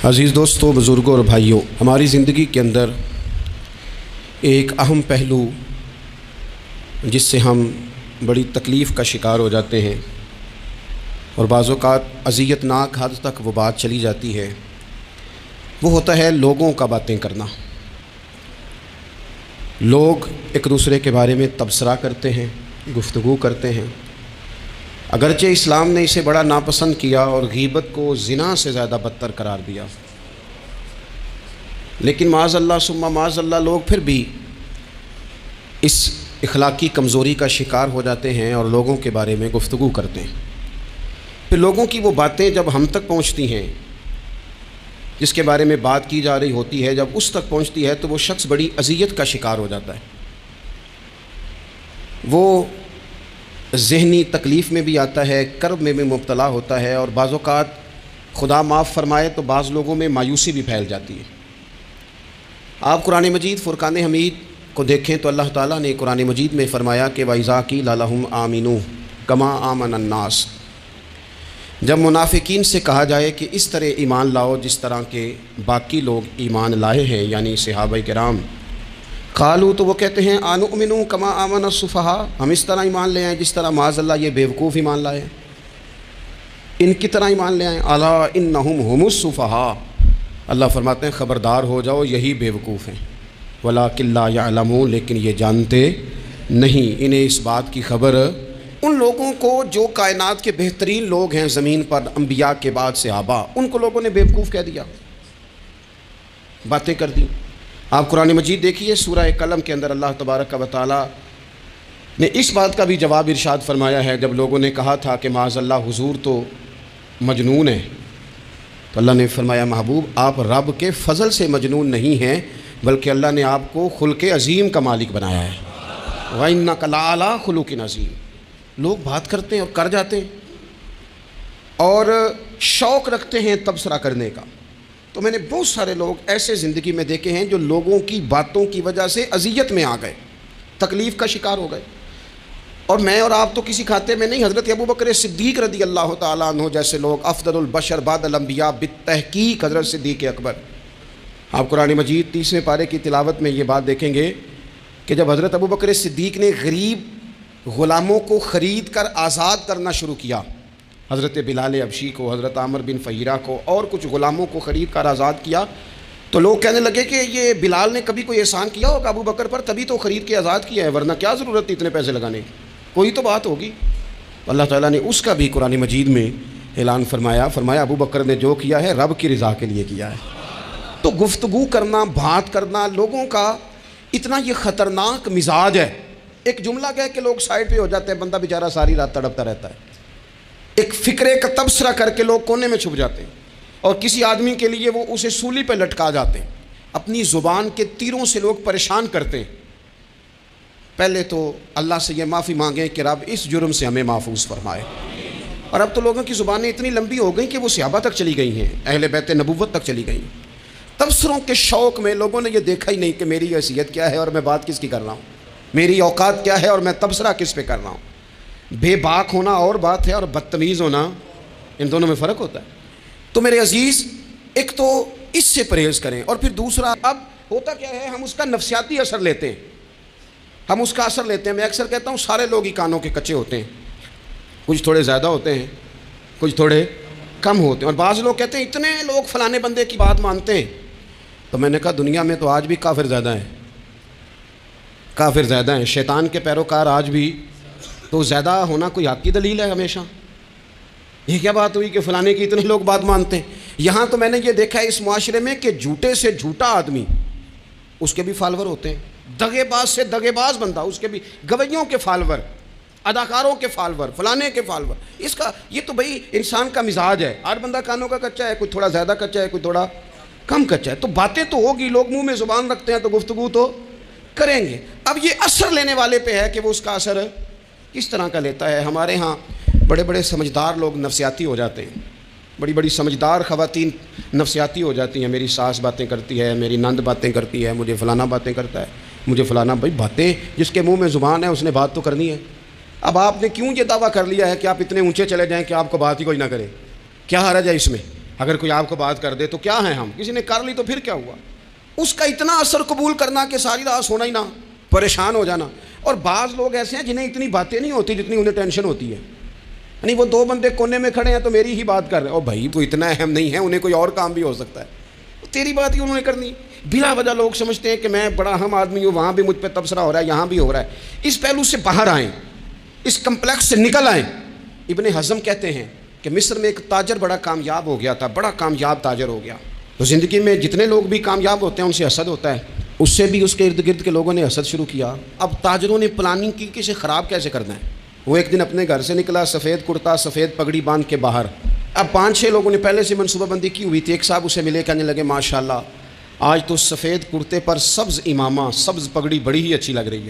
عزیز دوستوں، بزرگوں اور بھائیوں، ہماری زندگی کے اندر ایک اہم پہلو جس سے ہم بڑی تکلیف کا شکار ہو جاتے ہیں اور بعض اوقات اذیت ناک حد تک وہ بات چلی جاتی ہے، وہ ہوتا ہے لوگوں کا باتیں کرنا۔ لوگ ایک دوسرے کے بارے میں تبصرہ کرتے ہیں، گفتگو کرتے ہیں۔ اگرچہ اسلام نے اسے بڑا ناپسند کیا اور غیبت کو زنا سے زیادہ بدتر قرار دیا، لیکن معاذ اللہ ثم معاذ اللہ لوگ پھر بھی اس اخلاقی کمزوری کا شکار ہو جاتے ہیں اور لوگوں کے بارے میں گفتگو کرتے ہیں۔ پھر لوگوں کی وہ باتیں جب ہم تک پہنچتی ہیں، جس کے بارے میں بات کی جا رہی ہوتی ہے، جب اس تک پہنچتی ہے تو وہ شخص بڑی اذیت کا شکار ہو جاتا ہے۔ وہ ذہنی تکلیف میں بھی آتا ہے، کرب میں بھی مبتلا ہوتا ہے، اور بعض اوقات خدا معاف فرمائے تو بعض لوگوں میں مایوسی بھی پھیل جاتی ہے۔ آپ قرآن مجید فرقان حمید کو دیکھیں تو اللہ تعالیٰ نے قرآن مجید میں فرمایا کہ وَإِذَا قِيلَ لَهُمْ آمِنُوا كَمَا آمَنَ النَّاسُ، جب منافقین سے کہا جائے کہ اس طرح ایمان لاؤ جس طرح کے باقی لوگ ایمان لائے ہیں، یعنی صحابہ کرام، قالوا تو وہ کہتے ہیں انؤمن کما آمن السفہاء، ہم اس طرح ایمان لے آئیں جس طرح معاذ اللہ یہ بیوقوف ایمان لائے ہیں، ان کی طرح ایمان لے آئیں۔ الا انہم هم السفہاء، اللہ فرماتے ہیں خبردار ہو جاؤ یہی بیوقوف ہیں، ولکن لا یعلمون، لیکن یہ جانتے نہیں۔ انہیں اس بات کی خبر ان لوگوں کو جو کائنات کے بہترین لوگ ہیں زمین پر، انبیاء کے بعد صحابہ، ان کو لوگوں نے بیوقوف کہہ دیا، باتیں کر دی۔ آپ قرآن مجید دیکھیے سورہ قلم کے اندر اللہ تبارک و تعالیٰ نے اس بات کا بھی جواب ارشاد فرمایا ہے، جب لوگوں نے کہا تھا کہ معاذ اللہ حضور تو مجنون ہے، تو اللہ نے فرمایا محبوب آپ رب کے فضل سے مجنون نہیں ہیں، بلکہ اللہ نے آپ کو خلق عظیم کا مالک بنایا ہے۔ وَإِنَّكَ لَعَلَىٰ خُلُقٍ عَظِيمٍ۔ لوگ بات کرتے ہیں اور کر جاتے ہیں اور شوق رکھتے ہیں تبصرہ کرنے کا۔ تو میں نے بہت سارے لوگ ایسے زندگی میں دیکھے ہیں جو لوگوں کی باتوں کی وجہ سے اذیت میں آ گئے، تکلیف کا شکار ہو گئے، اور میں اور آپ تو کسی کھاتے میں نہیں۔ حضرت ابوبکر صدیق رضی اللہ تعالیٰ عنہ جیسے لوگ، افضل البشر بعد الانبیاء بالتحقیق حضرت صدیق اکبر، آپ قرآن مجید 30ویں پارے کی تلاوت میں یہ بات دیکھیں گے کہ جب حضرت ابوبکر صدیق نے غریب غلاموں کو خرید کر آزاد کرنا شروع کیا، حضرت بلال حبشی کو، حضرت عامر بن فہیرہ کو اور کچھ غلاموں کو خرید کر آزاد کیا، تو لوگ کہنے لگے کہ یہ بلال نے کبھی کوئی احسان کیا ہوگا ابو بکر پر، تبھی تو خرید کے آزاد کیا ہے، ورنہ کیا ضرورت تھی اتنے پیسے لگانے کی، کوئی تو بات ہوگی۔ اللہ تعالیٰ نے اس کا بھی قرآن مجید میں اعلان فرمایا ابو بکر نے جو کیا ہے رب کی رضا کے لیے کیا ہے۔ تو گفتگو کرنا، بات کرنا، لوگوں کا اتنا یہ خطرناک مزاج ہے، ایک جملہ کہہ کے لوگ سائڈ پہ ہو جاتے ہیں، بندہ بیچارہ ساری رات تڑپتا رہتا ہے، ایک فکرے کا تبصرہ کر کے لوگ کونے میں چھپ جاتے ہیں، اور کسی آدمی کے لیے وہ اسے سولی پہ لٹکا جاتے ہیں، اپنی زبان کے تیروں سے لوگ پریشان کرتے ہیں۔ پہلے تو اللہ سے یہ معافی مانگیں کہ رب اس جرم سے ہمیں محفوظ فرمائے۔ اور اب تو لوگوں کی زبانیں اتنی لمبی ہو گئیں کہ وہ صحابہ تک چلی گئی ہیں، اہل بیت نبوت تک چلی گئی ہیں۔ تبصروں کے شوق میں لوگوں نے یہ دیکھا ہی نہیں کہ میری حیثیت کیا ہے اور میں بات کس کی کر رہا ہوں، میری اوقات کیا ہے اور میں تبصرہ کس پہ کر رہا ہوں۔ بے باک ہونا اور بات ہے اور بدتمیز ہونا، ان دونوں میں فرق ہوتا ہے۔ تو میرے عزیز، ایک تو اس سے پرہیز کریں، اور پھر دوسرا، اب ہوتا کیا ہے، ہم اس کا نفسیاتی اثر لیتے ہیں، ہم اس کا اثر لیتے ہیں۔ میں اکثر کہتا ہوں سارے لوگ ہی کانوں کے کچے ہوتے ہیں، کچھ تھوڑے زیادہ ہوتے ہیں، کچھ تھوڑے کم ہوتے ہیں، اور بعض لوگ کہتے ہیں اتنے لوگ فلانے بندے کی بات مانتے ہیں۔ تو میں نے کہا دنیا میں تو آج بھی کافر زیادہ ہیں، کافر زیادہ ہیں، شیطان کے پیروکار آج بھی، تو زیادہ ہونا کوئی حق کی دلیل ہے ہمیشہ؟ یہ کیا بات ہوئی کہ فلانے کی اتنے لوگ بات مانتے ہیں؟ یہاں تو میں نے یہ دیکھا ہے اس معاشرے میں کہ جھوٹے سے جھوٹا آدمی، اس کے بھی فالور ہوتے ہیں، دغے باز سے دغے باز بندہ، اس کے بھی گویوں کے فالور، اداکاروں کے فالور، فلانے کے فالور۔ اس کا یہ تو بھائی انسان کا مزاج ہے، ہر بندہ کانوں کا کچا ہے، کوئی تھوڑا زیادہ کچا ہے، کوئی تھوڑا کم کچا ہے، تو باتیں تو ہوگی، لوگ منہ میں زبان رکھتے ہیں تو گفتگو تو کریں گے۔ اب یہ اثر لینے والے پہ ہے کہ وہ اس کا اثر کس طرح کا لیتا ہے۔ ہمارے ہاں بڑے بڑے سمجھدار لوگ نفسیاتی ہو جاتے ہیں، بڑی بڑی سمجھدار خواتین نفسیاتی ہو جاتی ہیں، میری ساس باتیں کرتی ہے، میری نند باتیں کرتی ہے، مجھے فلانا باتیں کرتا ہے، مجھے فلانا، بھائی باتیں، جس کے منہ میں زبان ہے اس نے بات تو کرنی ہے۔ اب آپ نے کیوں یہ دعویٰ کر لیا ہے کہ آپ اتنے اونچے چلے جائیں کہ آپ کو بات ہی کوئی نہ کرے؟ کیا حرج ہے اس میں؟ اگر کوئی آپ کو بات کر دے تو کیا ہیں ہم، کسی نے کر لی تو پھر کیا ہوا، اس کا اتنا اثر قبول کرنا کہ ساری رات سونا ہی نہ، پریشان ہو جانا۔ اور بعض لوگ ایسے ہیں جنہیں اتنی باتیں نہیں ہوتی جتنی انہیں ٹینشن ہوتی ہے، یعنی وہ دو بندے کونے میں کھڑے ہیں تو میری ہی بات کر رہے ہیں، او بھائی تو اتنا اہم نہیں ہے، انہیں کوئی اور کام بھی ہو سکتا ہے، تیری بات ہی انہوں نے کرنی۔ بلا وجہ لوگ سمجھتے ہیں کہ میں بڑا اہم آدمی ہوں، وہاں بھی مجھ پہ تبصرہ ہو رہا ہے، یہاں بھی ہو رہا ہے۔ اس پہلو سے باہر آئیں، اس کمپلیکس سے نکل آئیں۔ ابن حزم کہتے ہیں کہ مصر میں ایک تاجر بڑا کامیاب ہو گیا تھا، بڑا کامیاب تاجر ہو گیا، تو زندگی میں جتنے لوگ بھی کامیاب ہوتے ہیں ان سے حسد ہوتا ہے، اس سے بھی اس کے ارد گرد کے لوگوں نے حسد شروع کیا۔ اب تاجروں نے پلاننگ کی کہ اسے خراب کیسے کرنا ہے۔ وہ ایک دن اپنے گھر سے نکلا، سفید کرتا سفید پگڑی باندھ کے باہر۔ اب 5-6 لوگوں نے پہلے سے منصوبہ بندی کی ہوئی تھی۔ ایک صاحب اسے ملے، کہنے لگے ماشاءاللہ آج تو سفید کرتے پر سبز امامہ، سبز پگڑی بڑی ہی اچھی لگ رہی ہے۔